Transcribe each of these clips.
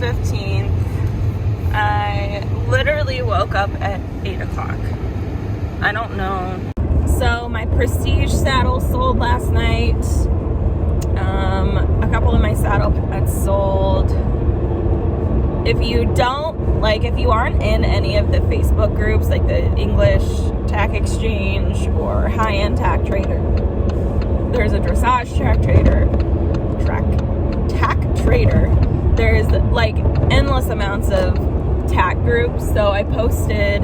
15th. I literally woke up at 8 o'clock. I don't know. So my Prestige saddle sold last night. A couple of my saddle pads sold. If you aren't in any of the Facebook groups, like the English Tack Exchange or High-End Tack Trader, there's a Dressage Tack Trader. There's like endless amounts of tack groups. So I posted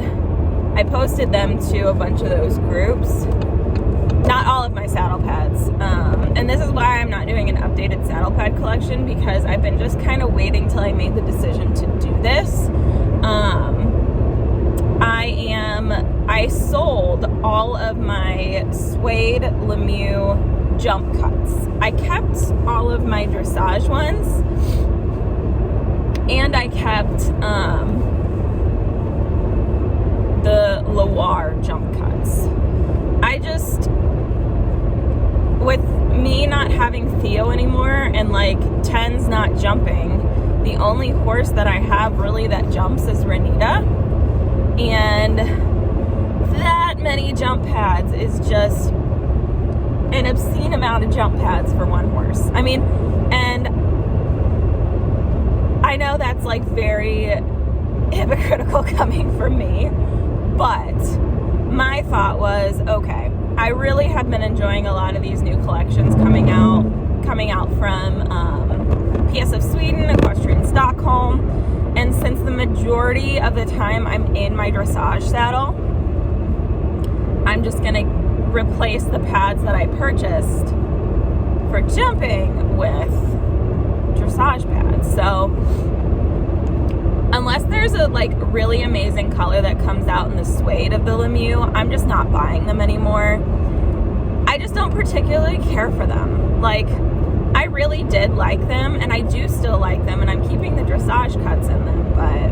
them to a bunch of those groups. Not all of my saddle pads. And this is why I'm not doing an updated saddle pad collection, because I've been just kind of waiting till I made the decision to do this. I sold all of my suede Lemieux jump cuts. I kept all of my dressage ones, and I kept the Loire jump cuts. With me not having Theo anymore and like Ten's not jumping, the only horse that I have really that jumps is Renita, and that many jump pads is just an obscene amount of jump pads for one horse. I mean, and I know that's like very hypocritical coming from me, but my thought was, okay, I really have been enjoying a lot of these new collections coming out from PS of Sweden, Equestrian Stockholm, and since the majority of the time I'm in my dressage saddle, I'm just gonna replace the pads that I purchased for jumping with dressage pads. So unless there's a like really amazing color that comes out in the suede of the Lemieux, I'm just not buying them anymore. I just don't particularly care for them. Like, I really did like them, and I do still like them, and I'm keeping the dressage cuts in them, but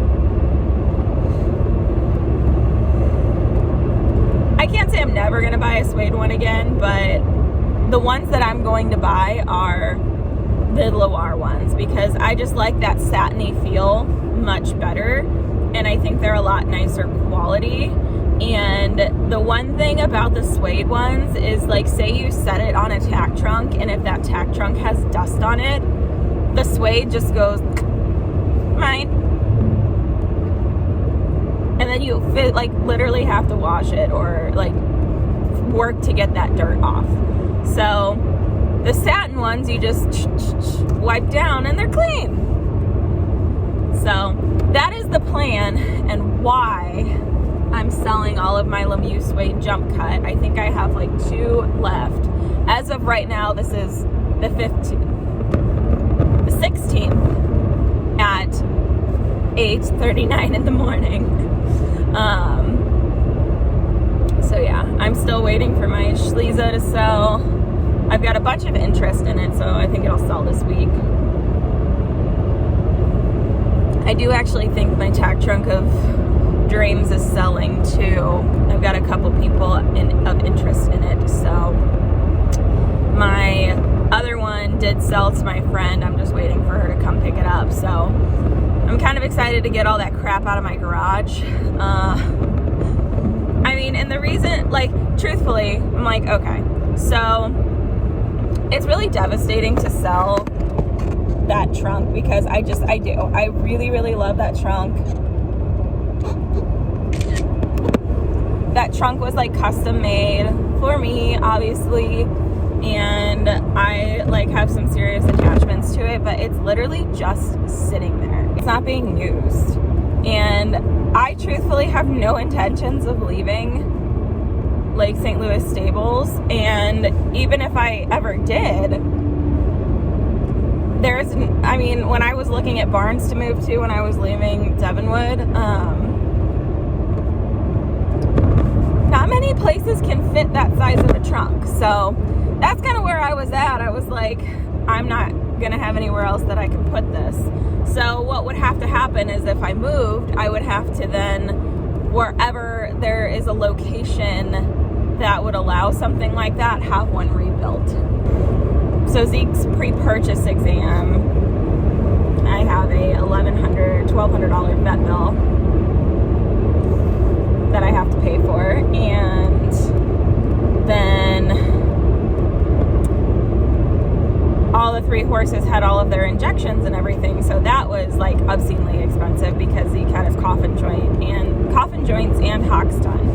I can't say I'm never gonna buy a suede one again, but the ones that I'm going to buy are the Loire ones, because I just like that satiny feel much better, and I think they're a lot nicer quality. And the one thing about the suede ones is, like, say you set it on a tack trunk, and if that tack trunk has dust on it, the suede just goes mine, and then you literally have to wash it or like work to get that dirt off. So the satin ones you just wipe down and they're clean. So that is the plan, and why I'm selling all of my Lemieux suede jump cut. I think I have like 2 left. As of right now, this is the 16th at 8:39 in the morning. So yeah, I'm still waiting for my Schliza to sell. I've got a bunch of interest in it, so I think it'll sell this week. I do actually think my tack trunk of Dreams is selling too. I've got a couple people of interest in it. So my other one did sell to my friend. I'm just waiting for her to come pick it up. So I'm kind of excited to get all that crap out of my garage. I mean, and the reason, like, truthfully, I'm like, okay, so it's really devastating to sell that trunk, because I really, really love that trunk. That trunk was like custom made for me, obviously, and I like have some serious attachments to it, but it's literally just sitting there. It's not being used, and I truthfully have no intentions of leaving Lake St. Louis stables. And even if I ever did, when I was looking at barns to move to when I was leaving Devonwood, not many places can fit that size of a trunk. So that's kind of where I was at. I was like, I'm not gonna have anywhere else that I can put this. So what would have to happen is, if I moved, I would have to then, wherever there is a location that would allow something like that, have one rebuilt. So Zeke's pre-purchase exam, I have a $1,100 $1,200 vet bill that I have to pay for, and then all the 3 horses had all of their injections and everything, so that was like obscenely expensive because he had his coffin joints and hocks done.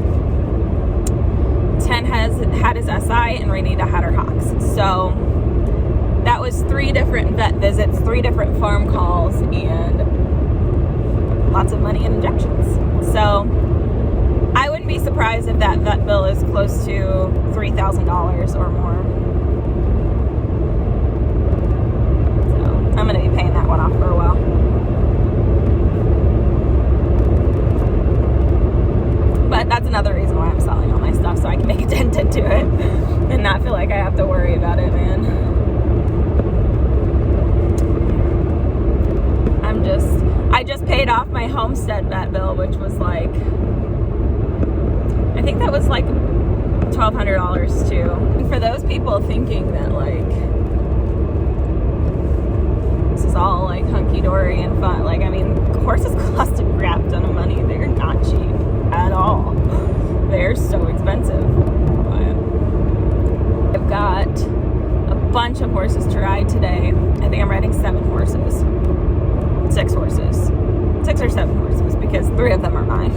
10 has had his SI, and Renita had her hocks. So that was 3 different vet visits, 3 different farm calls, and lots of money in injections. So I wouldn't be surprised if that vet bill is close to $3,000 or more. So I'm going to be paying that one off for a while. But that's another reason why I'm selling all my stuff, so I can make a dent into it and not feel like I have to worry about it, man. I just paid off my homestead vet bill, which was like, I think that was like $1,200 too. And for those people thinking that like this is all like hunky-dory and fun, like, I mean, horses cost a crap ton of money. They're not cheap at all. They're so expensive. But I've got a bunch of horses to ride today. I think I'm riding 7 horses. 6 horses. 6 or 7 horses, because 3 of them are mine.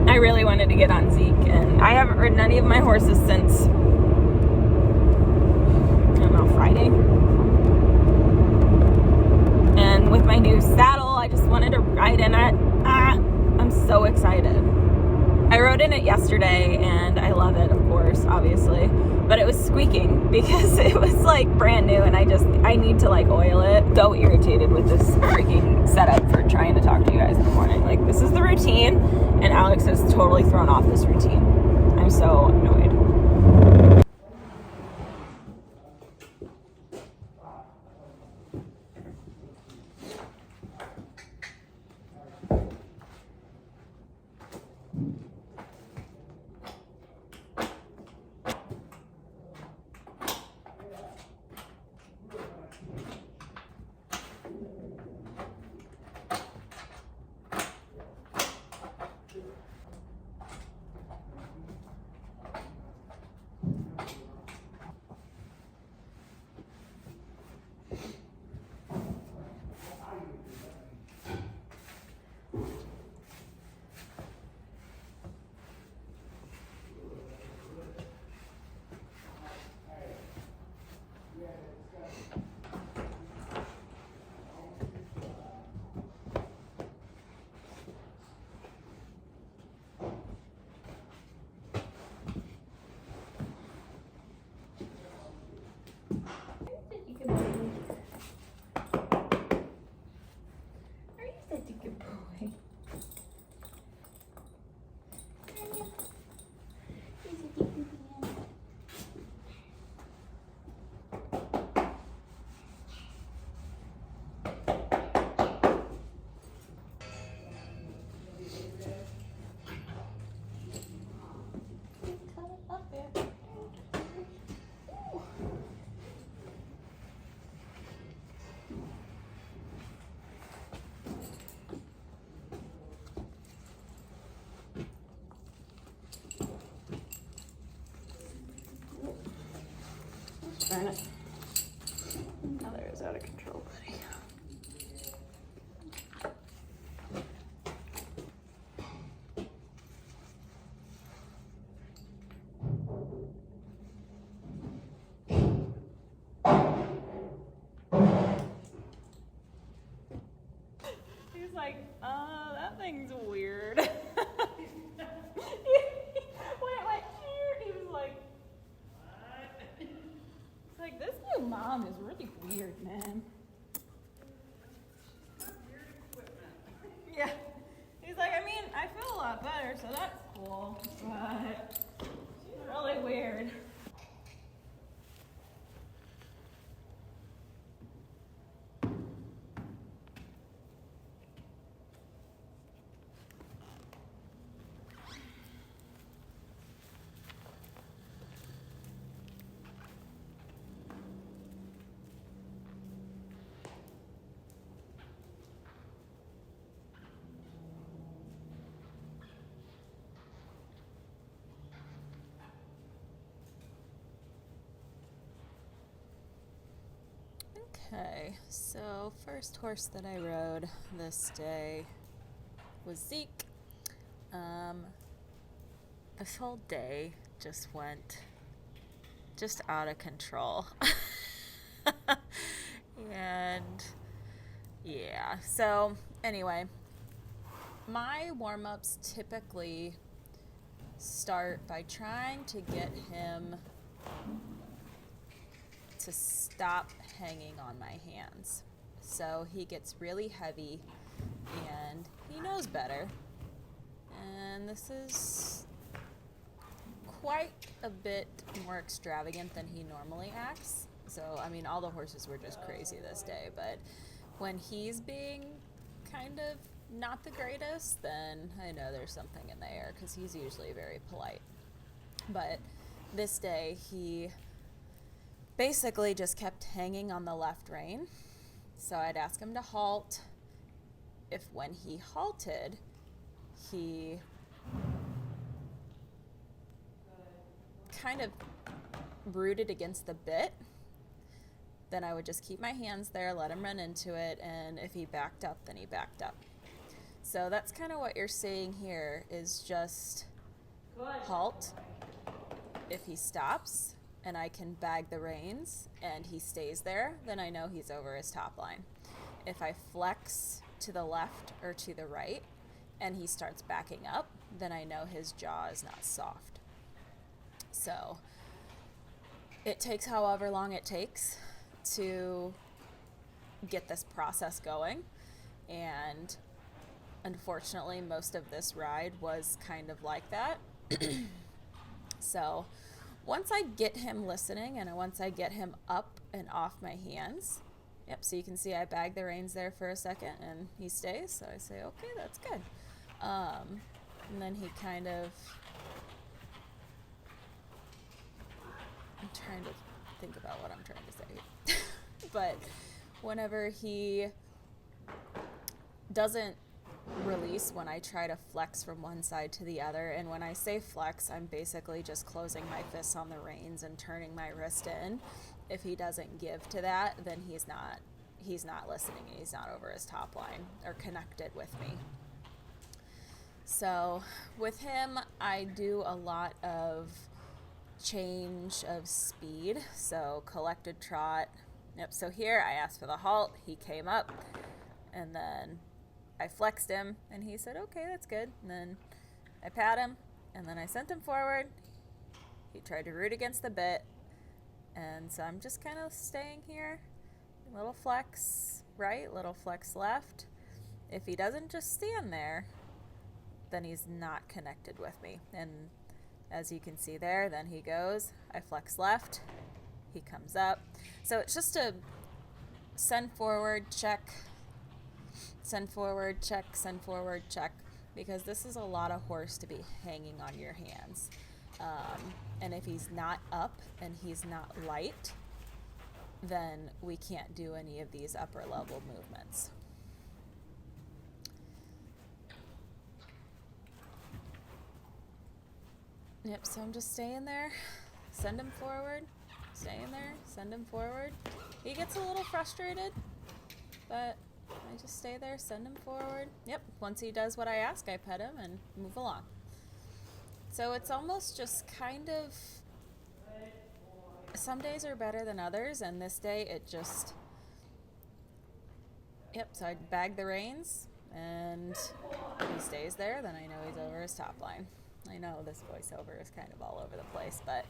I really wanted to get on Zeke, and I haven't ridden any of my horses since, I don't know, Friday. And with my new saddle, I just wanted to ride in it. I'm so excited. I rode in it yesterday, and I love it, of course, obviously. But it was squeaking because it was like brand new, and I need to like oil it. So irritated with this freaking setup for trying to talk to you guys in the morning. Like, this is the routine, and Alex has totally thrown off this routine. I'm so annoyed. Darn it. Another is out of control, buddy. He's like, that thing's weird. When it went here, he was like, like, this new mom is really weird, man. Weird equipment. Yeah. He's like, I mean, I feel a lot better, so that's cool. But she's really weird. Okay, so first horse that I rode this day was Zeke. This whole day just went just out of control. And yeah, so anyway, my warm-ups typically start by trying to get him to stop hanging on my hands. So he gets really heavy and he knows better. And this is quite a bit more extravagant than he normally acts. So, I mean, all the horses were just crazy this day, but when he's being kind of not the greatest, then I know there's something in the air because he's usually very polite. But this day, he basically just kept hanging on the left rein. So I'd ask him to halt. If when he halted, he kind of rooted against the bit, then I would just keep my hands there, let him run into it, and if he backed up, then he backed up. So that's kind of what you're seeing here is just halt. If he stops and I can bag the reins and he stays there, then I know he's over his top line. If I flex to the left or to the right and he starts backing up, then I know his jaw is not soft. So it takes however long it takes to get this process going. And unfortunately, most of this ride was kind of like that. So once I get him listening and once I get him up and off my hands, yep, so you can see I bag the reins there for a second and he stays. So I say, okay, that's good. And then he kind of, I'm trying to think about what I'm trying to say. But whenever he doesn't release when I try to flex from one side to the other, and when I say flex, I'm basically just closing my fists on the reins and turning my wrist in. If he doesn't give to that, then he's not listening and he's not over his top line or connected with me. So with him, I do a lot of change of speed. So collected trot. Yep, so here I asked for the halt, he came up, and then I flexed him and he said, okay, that's good. And then I pat him and then I sent him forward. He tried to root against the bit. And so I'm just kind of staying here. Little flex right, little flex left. If he doesn't just stand there, then he's not connected with me. And as you can see there, then he goes, I flex left, he comes up. So it's just a send forward, check, send forward, check, send forward, check, because this is a lot of horse to be hanging on your hands. And if he's not up and he's not light, then we can't do any of these upper level movements. Yep, so I'm just staying there, send him forward, staying there, send him forward. He gets a little frustrated, but I just stay there, send him forward. Yep, once he does what I ask, I pet him and move along. So it's almost just kind of, some days are better than others, and this day it just, yep, so I bag the reins, and he stays there, then I know he's over his top line. I know this voiceover is kind of all over the place, but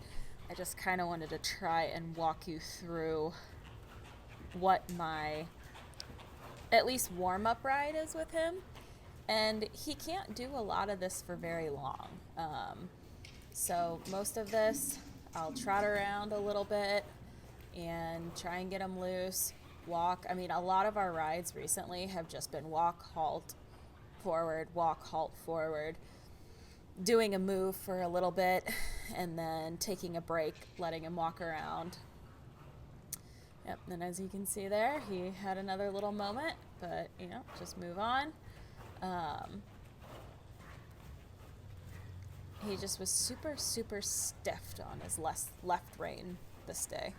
I just kind of wanted to try and walk you through what my at least warm-up ride is with him. And he can't do a lot of this for very long. So most of this, I'll trot around a little bit and try and get him loose, walk. I mean, a lot of our rides recently have just been walk, halt, forward, walk, halt, forward, doing a move for a little bit, and then taking a break, letting him walk around. Yep, and as you can see there, he had another little moment, but, you know, just move on. He just was super, super stiffed on his left rein this day.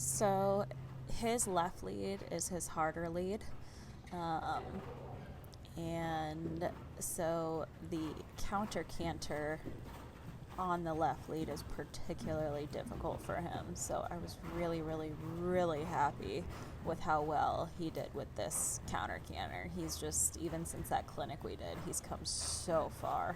So his left lead is his harder lead. And so the counter canter on the left lead is particularly difficult for him. So I was really, really, really happy with how well he did with this counter canter. He's just, even since that clinic we did, he's come so far.